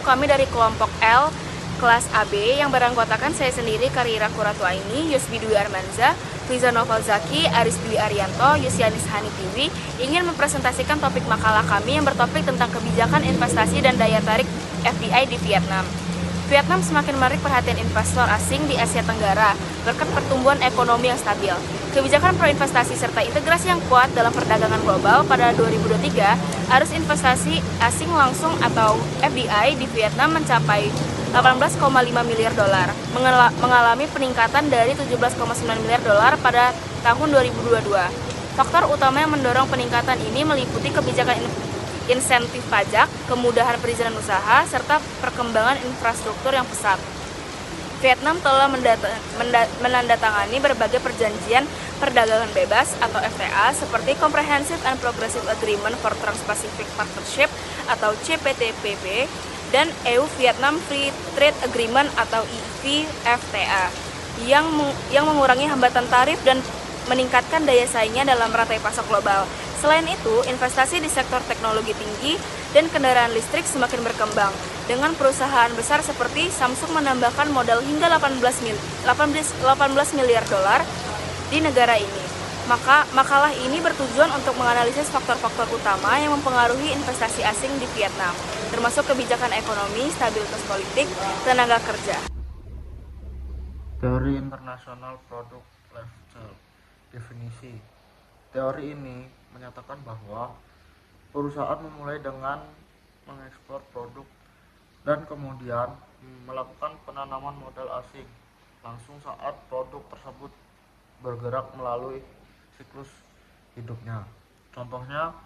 kami dari kelompok L kelas AB yang beranggotakan saya sendiri, Karira Kuratuaini, Yusbi Dwi Armanza, Riza Noval Zaki, Aris Dwi Arianto, Yusianis Hanitiwi ingin mempresentasikan topik makalah kami yang bertopik tentang kebijakan investasi dan daya tarik FDI di Vietnam. Vietnam semakin menarik perhatian investor asing di Asia Tenggara berkat pertumbuhan ekonomi yang stabil. Kebijakan pro-investasi serta integrasi yang kuat dalam perdagangan global pada 2023, arus investasi asing langsung atau FDI di Vietnam mencapai 18,5 miliar dolar, mengalami peningkatan dari 17,9 miliar dolar pada tahun 2022. Faktor utama yang mendorong peningkatan ini meliputi kebijakan insentif pajak, kemudahan perizinan usaha, serta perkembangan infrastruktur yang pesat. Vietnam telah menandatangani berbagai perjanjian perdagangan bebas atau FTA seperti Comprehensive and Progressive Agreement for Trans-Pacific Partnership atau CPTPP dan EU-Vietnam Free Trade Agreement atau EVFTA yang mengurangi hambatan tarif dan meningkatkan daya saingnya dalam rantai pasok global. Selain itu, investasi di sektor teknologi tinggi dan kendaraan listrik semakin berkembang, dengan perusahaan besar seperti Samsung menambahkan modal hingga 18 miliar dolar di negara ini. Makalah ini bertujuan untuk menganalisis faktor-faktor utama yang mempengaruhi investasi asing di Vietnam, termasuk kebijakan ekonomi, stabilitas politik, tenaga kerja. Teori internasional produk lifestyle. Definisi. Teori ini menyatakan bahwa perusahaan memulai dengan mengekspor produk dan kemudian melakukan penanaman modal asing langsung saat produk tersebut bergerak melalui siklus hidupnya. Contohnya,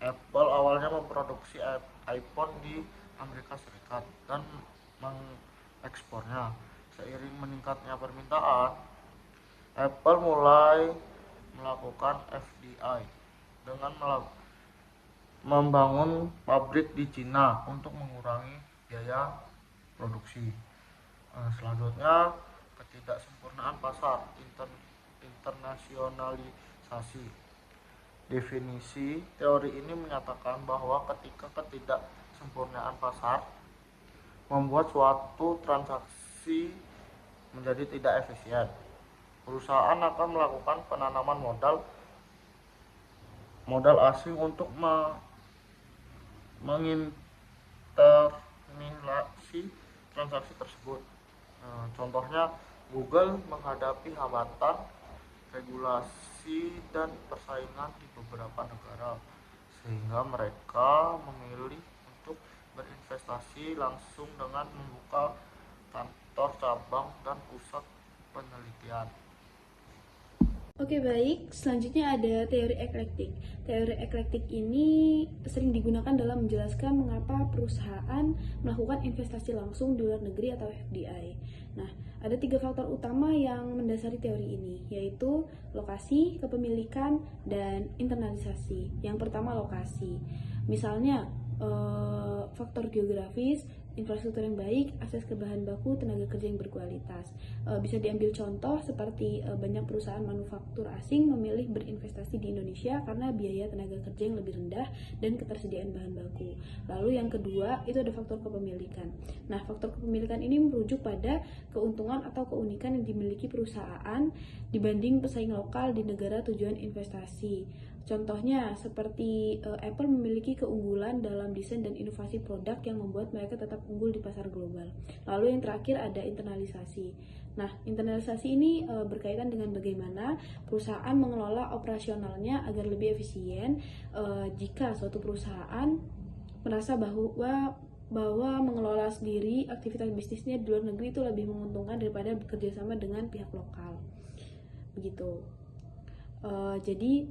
Apple awalnya memproduksi iPhone di Amerika Serikat dan mengekspornya. Seiring meningkatnya permintaan, Apple mulai melakukan FDI dengan membangun pabrik di Cina untuk mengurangi biaya produksi. Selanjutnya, ketidaksempurnaan pasar, internasionalisasi. Definisi teori ini menyatakan bahwa ketika ketidaksempurnaan pasar membuat suatu transaksi menjadi tidak efisien, perusahaan akan melakukan penanaman modal asing untuk mengintermilasi transaksi tersebut. Contohnya, Google menghadapi hambatan regulasi dan persaingan di beberapa negara, sehingga mereka memilih untuk berinvestasi langsung dengan membuka kantor cabang dan pusat penelitian. Oke, baik. Selanjutnya ada teori eklektik. Teori eklektik ini sering digunakan dalam menjelaskan mengapa perusahaan melakukan investasi langsung di luar negeri atau FDI. Nah, ada 3 faktor utama yang mendasari teori ini, yaitu lokasi, kepemilikan, dan internalisasi. Yang pertama, lokasi. Misalnya, faktor geografis, infrastruktur yang baik, akses ke bahan baku, tenaga kerja yang berkualitas. Bisa diambil contoh seperti banyak perusahaan manufaktur asing memilih berinvestasi di Indonesia karena biaya tenaga kerja yang lebih rendah dan ketersediaan bahan baku. Lalu yang kedua, itu ada faktor kepemilikan. Nah, faktor kepemilikan ini merujuk pada keuntungan atau keunikan yang dimiliki perusahaan dibanding pesaing lokal di negara tujuan investasi. Contohnya seperti Apple memiliki keunggulan dalam desain dan inovasi produk yang membuat mereka tetap unggul di pasar global. Lalu yang terakhir ada internalisasi. Nah, internalisasi ini berkaitan dengan bagaimana perusahaan mengelola operasionalnya agar lebih efisien. Jika suatu perusahaan merasa bahwa mengelola sendiri aktivitas bisnisnya di luar negeri itu lebih menguntungkan daripada bekerja sama dengan pihak lokal. Begitu. Jadi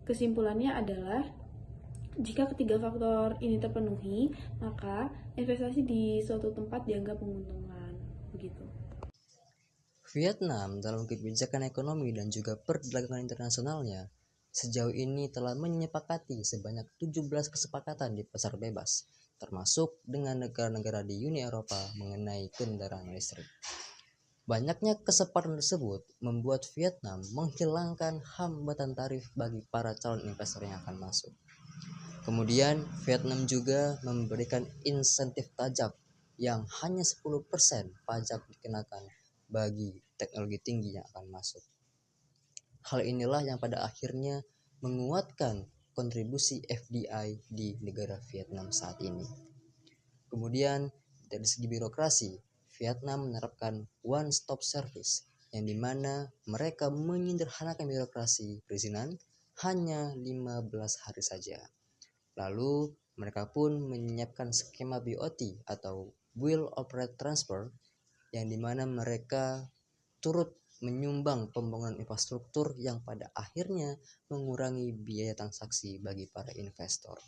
kesimpulannya adalah jika ketiga faktor ini terpenuhi, maka investasi di suatu tempat dianggap menguntungkan. Begitu. Vietnam dalam kebijakan ekonomi dan juga perdagangan internasionalnya sejauh ini telah menyepakati sebanyak 17 kesepakatan di pasar bebas, termasuk dengan negara-negara di Uni Eropa mengenai kendaraan listrik. Banyaknya kesepakatan tersebut membuat Vietnam menghilangkan hambatan tarif bagi para calon investor yang akan masuk. Kemudian Vietnam juga memberikan insentif pajak yang hanya 10% pajak dikenakan bagi teknologi tinggi yang akan masuk. Hal inilah yang pada akhirnya menguatkan kontribusi FDI di negara Vietnam saat ini. Kemudian dari segi birokrasi, Vietnam menerapkan one-stop service yang dimana mereka menyederhanakan birokrasi perizinan hanya 15 hari saja. Lalu mereka pun menyiapkan skema BOT atau Bill Operate Transfer yang dimana mereka turut menyumbang pembangunan infrastruktur yang pada akhirnya mengurangi biaya transaksi bagi para investor.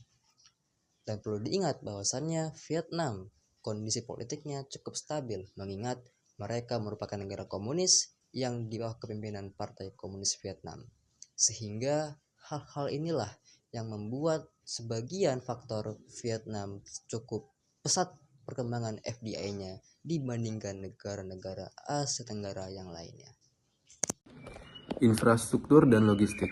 Dan perlu diingat bahwasannya Vietnam kondisi politiknya cukup stabil mengingat mereka merupakan negara komunis yang di bawah kepemimpinan Partai Komunis Vietnam. Sehingga hal-hal inilah yang membuat sebagian faktor Vietnam cukup pesat perkembangan FDI-nya dibandingkan negara-negara Asia Tenggara yang lainnya. Infrastruktur dan logistik.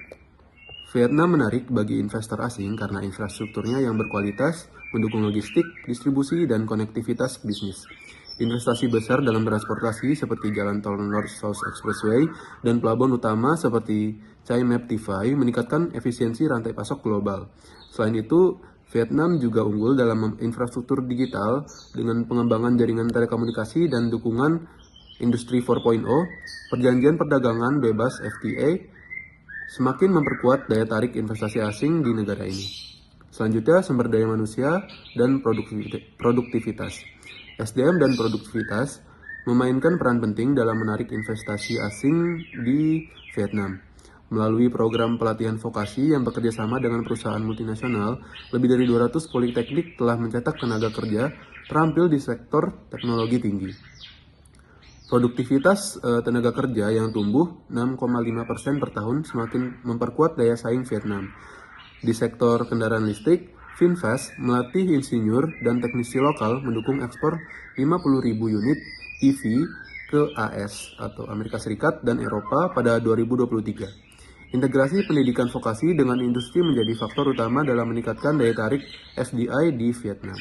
Vietnam menarik bagi investor asing karena infrastrukturnya yang berkualitas, mendukung logistik, distribusi, dan konektivitas bisnis. Investasi besar dalam transportasi seperti jalan tol North-South Expressway dan pelabuhan utama seperti Chai Map T5 meningkatkan efisiensi rantai pasok global. Selain itu, Vietnam juga unggul dalam infrastruktur digital dengan pengembangan jaringan telekomunikasi dan dukungan Industri 4.0, perjanjian perdagangan bebas FTA, semakin memperkuat daya tarik investasi asing di negara ini. Selanjutnya, sumber daya manusia dan produktivitas. SDM dan produktivitas memainkan peran penting dalam menarik investasi asing di Vietnam. Melalui program pelatihan vokasi yang bekerja sama dengan perusahaan multinasional, lebih dari 200 politeknik telah mencetak tenaga kerja terampil di sektor teknologi tinggi. Produktivitas tenaga kerja yang tumbuh 6,5% per tahun semakin memperkuat daya saing Vietnam. Di sektor kendaraan listrik, VinFast melatih insinyur dan teknisi lokal mendukung ekspor 50.000 unit EV ke AS atau Amerika Serikat dan Eropa pada 2023. Integrasi pendidikan vokasi dengan industri menjadi faktor utama dalam meningkatkan daya tarik FDI di Vietnam.